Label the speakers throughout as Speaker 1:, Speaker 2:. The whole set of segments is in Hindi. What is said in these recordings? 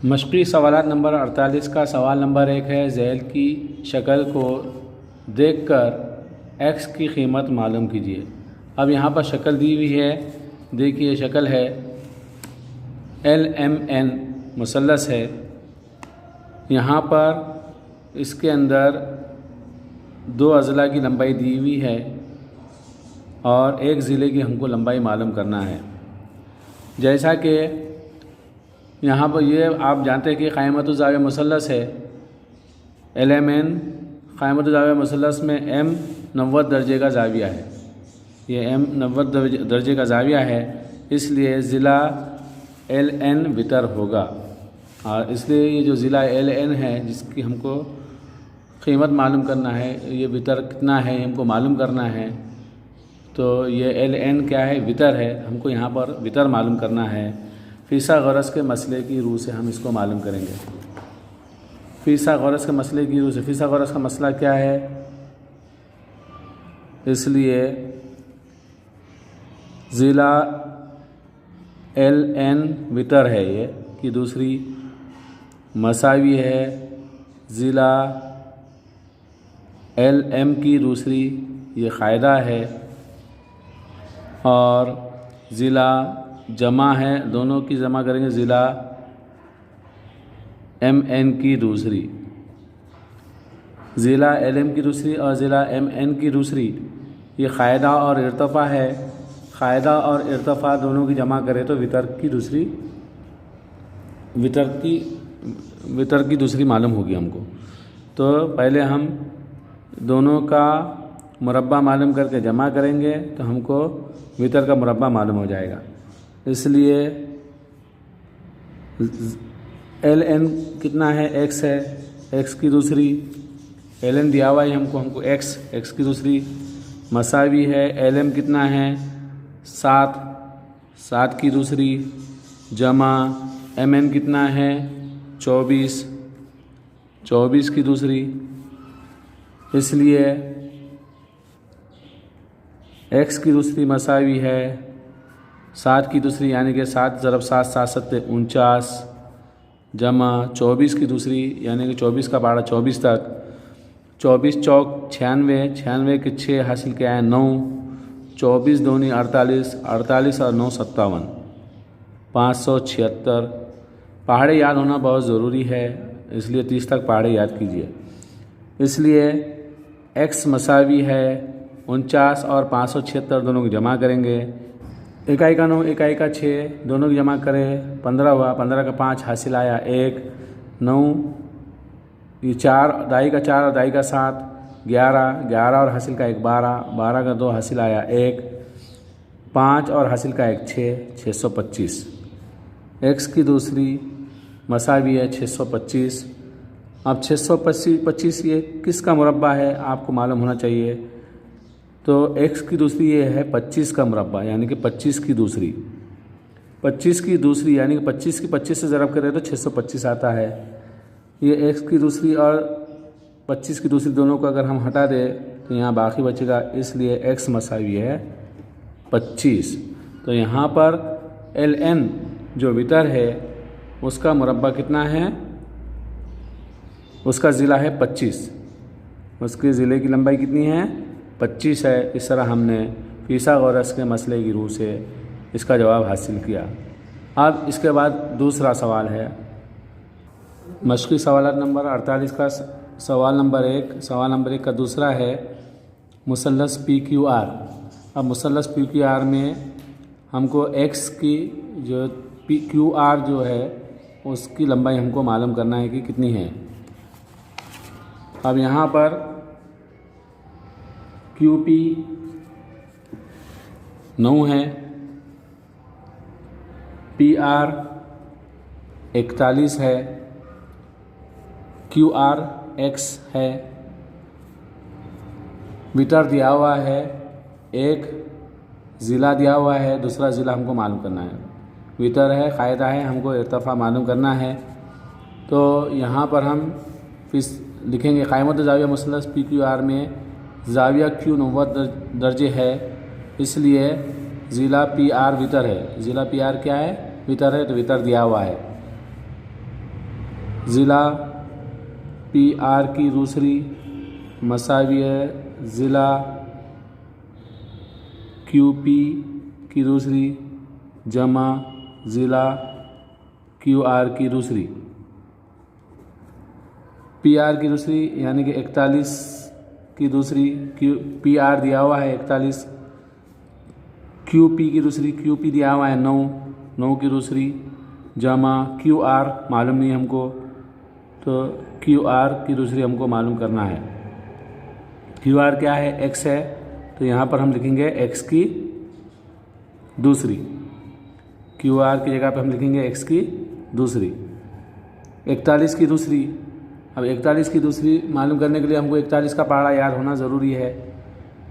Speaker 1: मशक़ी सवालात नंबर 48 का सवाल नंबर 1 है। ज़ैल की शक्ल को देखकर एक्स की कीमत मालूम कीजिए। अब यहाँ पर शक्ल दी हुई है, देखिए शक्ल है LMN मुसल्लस है। यहाँ पर इसके अंदर दो अज़ला की लंबाई दी हुई है और एक ज़िले की हमको लंबाई मालूम करना है। जैसा कि यहाँ पर ये आप जानते हैं कि क़ाइमतु ज़ाविया मुसल्लस है। LMN क़ाइमतु ज़ाविया मुसल्लस में M 90 दर्जे का ज़ाविया है। ये M 90 दर्जे का ज़ाविया है, इसलिए ज़िला LN वितर होगा। और इसलिए ये जो ज़िला LN है जिसकी हमको कीमत मालूम करना है, ये वितर कितना है हमको मालूम करना है। तो ये LN क्या है? वितर है। हमको यहाँ पर वितर मालूम करना है। फ़ीसागोरस के मसले की रूह से हम इसको मालूम करेंगे। फ़ीसागोरस के मसले की रूह से, फ़ीसागोरस का मसला क्या है? इसलिए ज़िला LN वितर है ये कि दूसरी मसावी है ज़िला LM की दूसरी, ये क़ायदा है। और ज़िला जमा है, दोनों की जमा करेंगे ज़िला MN की दूसरी। ज़िला LM की दूसरी और ज़िला MN की दूसरी, ये क़ायदा और इर्तफ़ा है। क़ायदा और इर्तफ़ा दोनों की जमा करें तो वितर की दूसरी मालूम होगी हमको। तो पहले हम दोनों का मुरब्बा मालूम करके जमा करेंगे तो हमको वितर का मुरब्बा मालूम हो जाएगा। इसलिए LN कितना है? X है। X की दूसरी LN दिया हुआ है हमको X की दूसरी मसावी है। LM कितना है? 7 की दूसरी जमा MN कितना है? 24 की दूसरी। इसलिए X की दूसरी मसावी है 7 की दूसरी, यानी कि 7 ज़रब 7 7 7 49 जमा 24 की दूसरी, यानी कि 24 का पारा 24 तक। 24 चौक 96 के 6 हासिल किया है 9। 24 दूनी 48 और 9 57, 576। पहाड़े याद होना बहुत ज़रूरी है, इसलिए 30 तक पहाड़े याद कीजिए। इसलिए X मसावी है 49 और 576, दोनों की जमा करेंगे। इकाई का 9 इकाई का 6 दोनों की जमा करें 15 हुआ। 15 का 5 हासिल आया 1। 9 ये 4 दाई का 4 और दाई का 7 11 और हासिल का 1 12 का 2 हासिल आया 1। 5 और हासिल का 1 6 625। X की दूसरी मसावी है 625। अब 625 ये किसका मुरब्बा है आपको मालूम होना चाहिए। तो X की दूसरी ये है 25 का मुरब्बा, यानी कि 25 की दूसरी यानी कि 25 की 25 से ज़रब करें तो 625 आता है। ये X की दूसरी और 25 की दूसरी दोनों को अगर हम हटा दें तो यहाँ बाकी बचेगा, इसलिए X मसावी है 25। तो यहाँ पर LN जो वितर है उसका मुरब्बा कितना है? उसका ज़िला है 25। उसके ज़िले की लंबाई कितनी है? 25 है। इस तरह हमने फ़ीसागोरस के मसले की रूह से इसका जवाब हासिल किया। अब इसके बाद दूसरा सवाल है मशक़ी सवालात नंबर 48 का सवाल नंबर 1 का दूसरा है मुसल्लस PQR। अब मुसल्लस PQR में हमको X की जो PQR जो है उसकी लंबाई हमको मालूम करना है कि कितनी है। अब यहाँ पर QP 9 है, PR 41 है, QR X है। वितर दिया हुआ है, एक ज़िला दिया हुआ है, दूसरा ज़िला हमको मालूम करना है। वितर है, क़ायदा है, हमको इर्तफ़ा मालूम करना है। तो यहाँ पर हम लिखेंगे क़ाइमतु ज़ाविया मुसल्लस PQR में ज़ाविया Q 90 दर्जे है, इसलिए ज़िला PR वितर है। ज़िला PR क्या है? वितर है, तो वितर दिया हुआ है। ज़िला पी आर की दूसरी मसावी है ज़िला क्यू पी की दूसरी जमा ज़िला क्यू आर की दूसरी। पी आर की दूसरी यानी कि 41 की दूसरी, क्यू पी आर दिया हुआ है 41, क्यू पी की दूसरी, क्यू पी दिया हुआ है 9 की दूसरी जमा क्यू आर मालूम नहीं हमको, तो क्यू आर की दूसरी हमको मालूम करना है। क्यू आर क्या है? एक्स है, तो यहाँ पर हम लिखेंगे एक्स की दूसरी। क्यू आर की जगह पे हम लिखेंगे एक्स की दूसरी। 41 की दूसरी, अब 41 की दूसरी मालूम करने के लिए हमको 41 का पहाड़ा याद होना ज़रूरी है,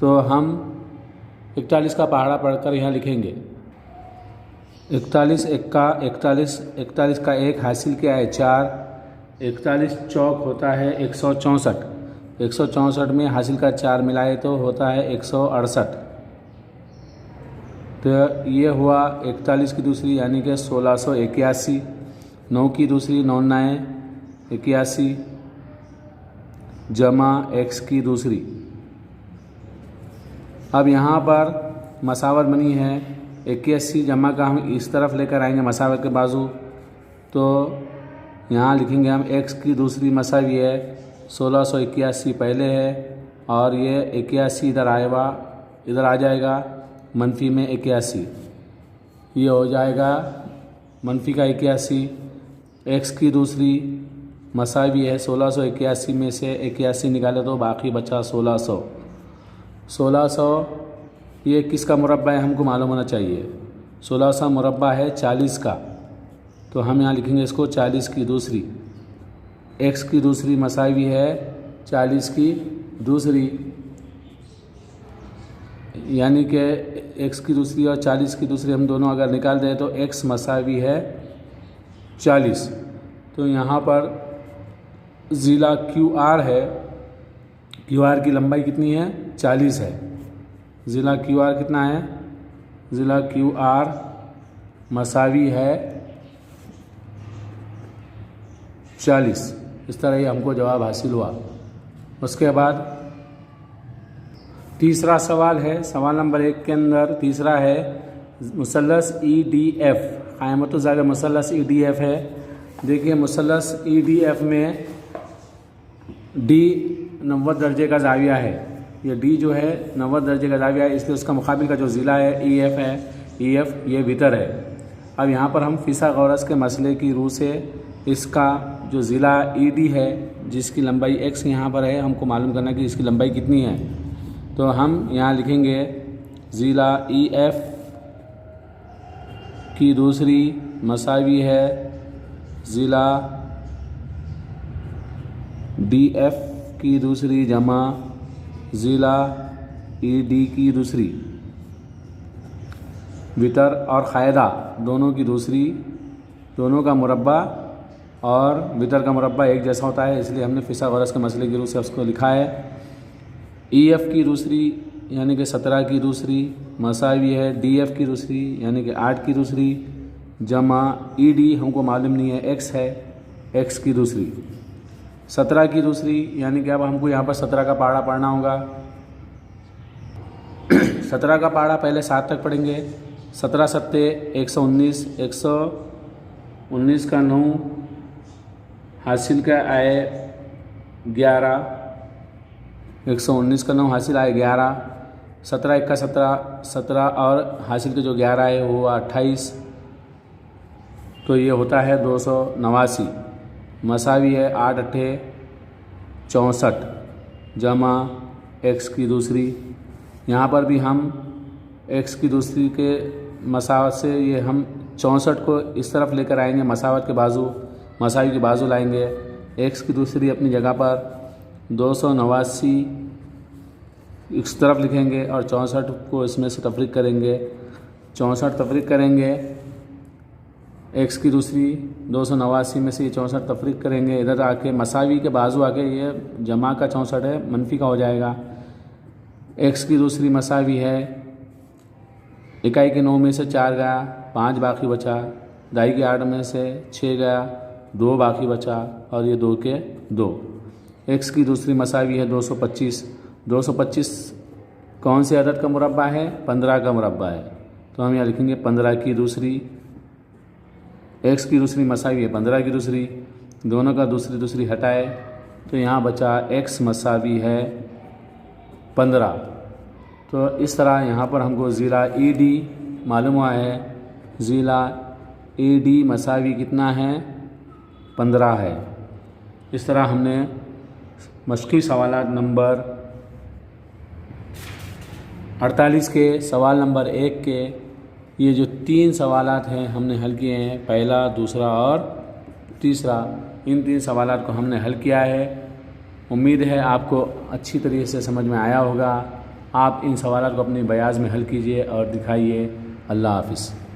Speaker 1: तो हम 41 का पहाड़ा पढ़कर यहाँ लिखेंगे। 41 एक्का 41, 41 का एक हासिल क्या है 4, 41 चौक होता है 164, 164 में हासिल का 4 मिलाए तो होता है 168। तो ये हुआ 41 की दूसरी यानी कि 1681। 9 की दूसरी 9 9 81 जमा एक्स की दूसरी। अब यहाँ पर मसावत बनी है 81 जमा का हम इस तरफ लेकर आएंगे मसावत के बाजू, तो यहाँ लिखेंगे हम एक्स की दूसरी मसावी है 1681 पहले है और ये 81 इधर आएगा, इधर आ जाएगा मनफी में 81, ये हो जाएगा मनफी का 81। एक्स की दूसरी मसावी है 1681 में से 81 निकाले तो बाकी बचा 1600। 1600 ये किसका मुरब्बा है हमको मालूम होना चाहिए। 1600 मुरब्बा है 40 का, तो हम यहाँ लिखेंगे इसको 40 की दूसरी। एक्स की दूसरी मसावी है 40 की दूसरी, यानी कि एक्स की दूसरी और 40 की दूसरी हम दोनों अगर निकाल दें तो एक्स मसावी है 40। तो यहाँ पर ज़िला क्यू आर है, क्यू आर की लंबाई कितनी है 40 है। ज़िला क्यू आर कितना है? ज़िला क्यू आर मसावी है 40। इस तरह ये हमको जवाब हासिल हुआ। उसके बाद तीसरा सवाल है, सवाल नंबर 1 के अंदर तीसरा है मुसल्लस EDF, क़ायमतुज़ ज़ाविया मुसल्लस EDF है। देखिए मुसल्लस EDF में डी 90 दर्जे का ज़ाविया है, ये डी जो है 90 दर्जे का ज़ाविया है, इसलिए उसका मुकाबिल का जो ज़िला है EF है, EF ये वितर है। अब यहाँ पर हम फिसागोरस के मसले की रूह से इसका जो ज़िला ED है जिसकी लंबाई x यहाँ पर है, हमको मालूम करना कि इसकी लंबाई कितनी है, तो हम यहाँ लिखेंगे ज़िला EF की दूसरी मसावी है ज़िला DF की दूसरी जमा ज़िला ED की दूसरी। वितर और क़ायदा दोनों की दूसरी, दोनों का मुरब्बा और वितर का मुरब्बा एक जैसा होता है, इसलिए हमने फिसागोरस के मसले की रूह से उसको लिखा है। EF की दूसरी यानी कि 17 की दूसरी मसावी है DF की दूसरी यानी कि 8 की दूसरी जमा ED हमको मालूम नहीं है x है, x की दूसरी। 17 की दूसरी यानी कि अब हमको यहाँ पर 17 का पहाड़ा पढ़ना होगा। 17 का पहाड़ा पहले 7 तक पढ़ेंगे। 17 सत्ते 119, 119 का 9 हासिल का आए 11, 119 का 9 हासिल आए 11। 17 1 का 17, 17 और हासिल के जो 11 है वो 28, तो ये होता है 289। मसावी है 8 अट्ठे 64 जमा x की दूसरी। यहाँ पर भी हम x की दूसरी के मसावत से ये हम 64 को इस तरफ लेकर आएंगे, मसावत के बाजू, मसावी के बाजू लाएंगे। x की दूसरी अपनी जगह पर 289 इस तरफ लिखेंगे और 64 को इसमें से तफरीक करेंगे। 64 तफरीक करेंगे, x की दूसरी 289 में से ये 64 तफरीक करेंगे, इधर आके मसावी के बाजू आके ये जमा का 64 है, मनफी का हो जाएगा। x की दूसरी मसावी है इकाई के 9 में से 4 गया, 5 बाकी बचा। दाई के 8 में से 6 गया, 2 बाकी बचा और ये 2 के 2। x की दूसरी मसावी है 225। 225 कौन से अदद का मुरब्बा है? 15 का मुरब्बा है। तो हम यहाँ लिखेंगे 15 की दूसरी, x की दूसरी मसावी है 15 की दूसरी, दोनों का दूसरी दूसरी हटाए तो यहाँ बचा x मसावी है 15। तो इस तरह यहाँ पर हमको ज़ीला ED मालूम हुआ है। ज़ीला ED मसावी कितना है? 15 है। इस तरह हमने मश्की सवालात नंबर 48 के सवाल नंबर 1 के ये जो 3 सवालात हैं हमने हल किए हैं, पहला, दूसरा और तीसरा। इन 3 सवालात को हमने हल किया है। उम्मीद है आपको अच्छी तरीके से समझ में आया होगा। आप इन सवालात को अपनी बयाज़ में हल कीजिए और दिखाइए। अल्लाह हाफ़िज़।